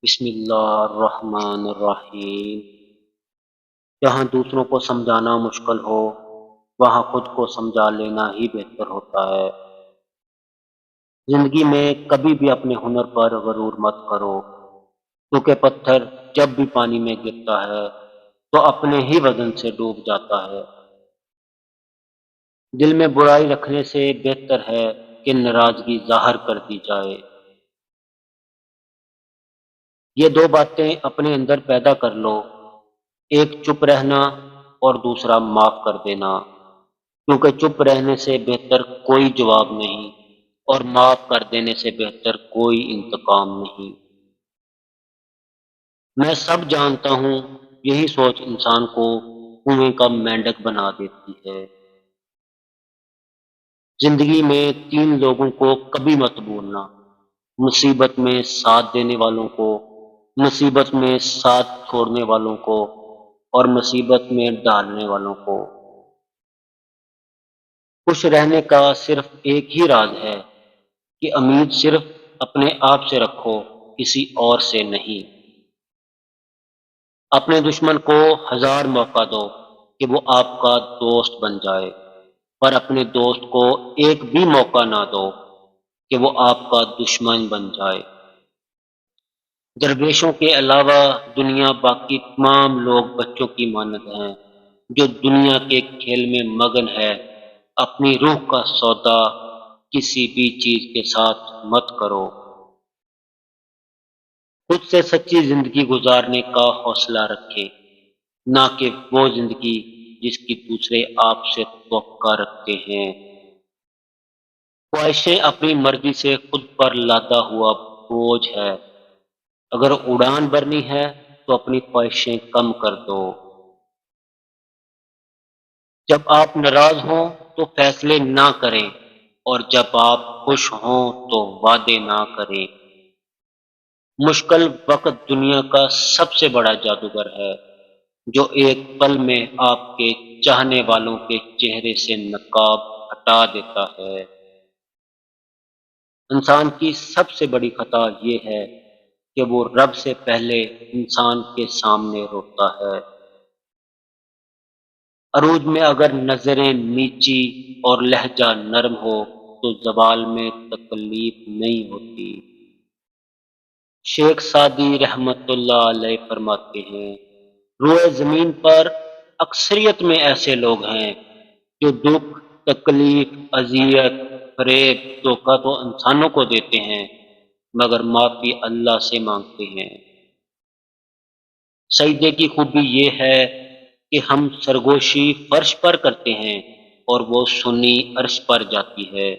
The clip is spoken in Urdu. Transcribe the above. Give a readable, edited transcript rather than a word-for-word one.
بسم اللہ الرحمن الرحیم۔ جہاں دوسروں کو سمجھانا مشکل ہو، وہاں خود کو سمجھا لینا ہی بہتر ہوتا ہے۔ زندگی میں کبھی بھی اپنے ہنر پر غرور مت کرو، کیونکہ پتھر جب بھی پانی میں گرتا ہے تو اپنے ہی وزن سے ڈوب جاتا ہے۔ دل میں برائی رکھنے سے بہتر ہے کہ ناراضگی ظاہر کر دی جائے۔ یہ دو باتیں اپنے اندر پیدا کر لو، ایک چپ رہنا اور دوسرا معاف کر دینا، کیونکہ چپ رہنے سے بہتر کوئی جواب نہیں اور معاف کر دینے سے بہتر کوئی انتقام نہیں۔ میں سب جانتا ہوں، یہی سوچ انسان کو کنویں کا مینڈک بنا دیتی ہے۔ زندگی میں تین لوگوں کو کبھی مت بھولنا: مصیبت میں ساتھ دینے والوں کو، مصیبت میں ساتھ چھوڑنے والوں کو، اور مصیبت میں ڈالنے والوں کو۔ خوش رہنے کا صرف ایک ہی راز ہے کہ امید صرف اپنے آپ سے رکھو، کسی اور سے نہیں۔ اپنے دشمن کو ہزار موقع دو کہ وہ آپ کا دوست بن جائے، پر اپنے دوست کو ایک بھی موقع نہ دو کہ وہ آپ کا دشمن بن جائے۔ درویشوں کے علاوہ دنیا باقی تمام لوگ بچوں کی مانند ہیں جو دنیا کے کھیل میں مگن ہے۔ اپنی روح کا سودا کسی بھی چیز کے ساتھ مت کرو۔ خود سے سچی زندگی گزارنے کا حوصلہ رکھے، نہ کہ وہ زندگی جس کی دوسرے آپ سے توقع رکھتے ہیں۔ خواہشیں اپنی مرضی سے خود پر لادا ہوا بوجھ ہے۔ اگر اڑان بھرنی ہے تو اپنی خواہشیں کم کر دو۔ جب آپ ناراض ہوں تو فیصلے نہ کریں، اور جب آپ خوش ہوں تو وعدے نہ کریں۔ مشکل وقت دنیا کا سب سے بڑا جادوگر ہے، جو ایک پل میں آپ کے چاہنے والوں کے چہرے سے نقاب ہٹا دیتا ہے۔ انسان کی سب سے بڑی خطا یہ ہے کہ وہ رب سے پہلے انسان کے سامنے روتا ہے۔ عروج میں اگر نظریں نیچی اور لہجہ نرم ہو تو زوال میں تکلیف نہیں ہوتی۔ شیخ سعدی رحمت اللہ علیہ فرماتے ہیں، روئے زمین پر اکثریت میں ایسے لوگ ہیں جو دکھ، تکلیف، اذیت، فریب، دھوکہ تو انسانوں کو دیتے ہیں، مگر معافی اللہ سے مانگتے ہیں۔ سجدے کی خوبی یہ ہے کہ ہم سرگوشی فرش پر کرتے ہیں اور وہ سنی عرش پر جاتی ہے۔